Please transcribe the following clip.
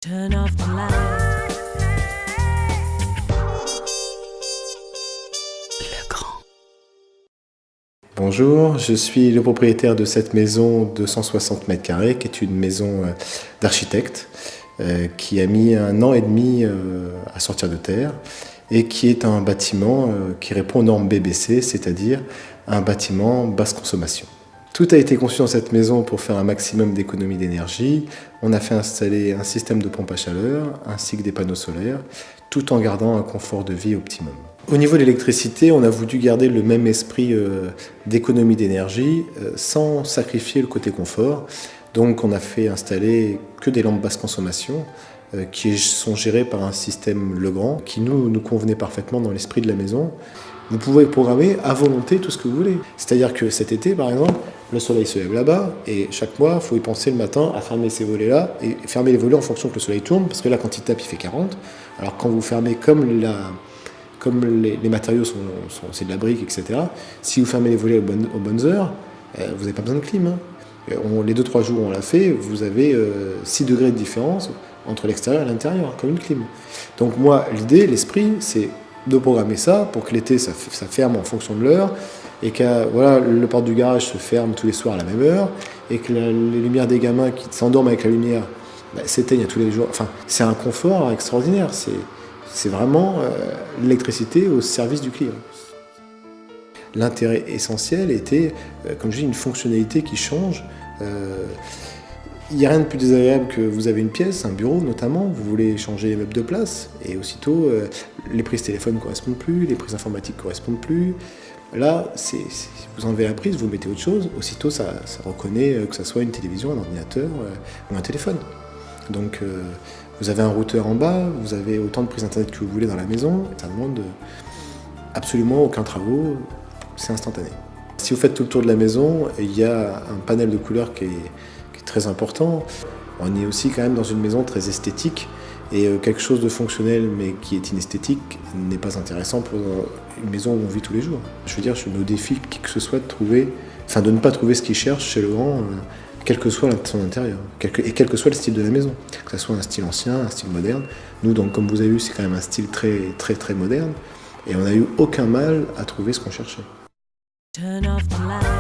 Turn off the light. Le grand. Bonjour, je suis le propriétaire de cette maison de 160 mètres carrés, qui est une maison d'architecte, qui a mis 1 an et demi à sortir de terre, et qui est un bâtiment qui répond aux normes BBC, c'est-à-dire un bâtiment basse consommation. Tout a été conçu dans cette maison pour faire un maximum d'économie d'énergie. On a fait installer un système de pompe à chaleur ainsi que des panneaux solaires, tout en gardant un confort de vie optimum. Au niveau de l'électricité, on a voulu garder le même esprit d'économie d'énergie sans sacrifier le côté confort. Donc on a fait installer que des lampes basse consommation qui sont gérées par un système Legrand qui nous convenait parfaitement dans l'esprit de la maison. Vous pouvez programmer à volonté tout ce que vous voulez. C'est-à-dire que cet été, par exemple, le soleil se lève là-bas et chaque mois, il faut y penser le matin à fermer ces volets-là et fermer les volets en fonction que le soleil tourne, parce que là, quand il tape, il fait 40. Alors quand vous fermez comme les matériaux c'est de la brique, etc., si vous fermez les volets aux bonnes heures, vous n'avez pas besoin de clim. Les 2-3 jours où on l'a fait, vous avez 6 degrés de différence entre l'extérieur et l'intérieur, comme une clim. Donc moi, l'idée, l'esprit, c'est de programmer ça pour que l'été, ça ferme en fonction de l'heure, et que voilà, le porte du garage se ferme tous les soirs à la même heure, et que les lumières des gamins qui s'endorment avec la lumière s'éteignent à tous les jours. Enfin, c'est un confort extraordinaire. C'est vraiment l'électricité au service du client. L'intérêt essentiel était, comme je dis, une fonctionnalité qui change. Il n'y a rien de plus désagréable que vous avez une pièce, un bureau notamment, vous voulez changer les meubles de place, et aussitôt les prises téléphone ne correspondent plus, les prises informatiques ne correspondent plus. Là, vous enlevez la prise, vous mettez autre chose, aussitôt ça reconnaît que ce soit une télévision, un ordinateur ou un téléphone. Donc vous avez un routeur en bas, vous avez autant de prises internet que vous voulez dans la maison, ça demande absolument aucun travaux, c'est instantané. Si vous faites tout le tour de la maison, il y a un panel de couleurs qui est très important. On est aussi quand même dans une maison très esthétique, et quelque chose de fonctionnel mais qui est inesthétique n'est pas intéressant pour une maison où on vit tous les jours. Je veux dire, nos défis, qui que ce soit, de ne pas trouver ce qu'ils cherchent chez Legrand, quel que soit son intérieur, et quel que soit le style de la maison, que ce soit un style ancien, un style moderne. Nous, donc, comme vous avez vu, c'est quand même un style très moderne, et on n'a eu aucun mal à trouver ce qu'on cherchait. Turn off the light.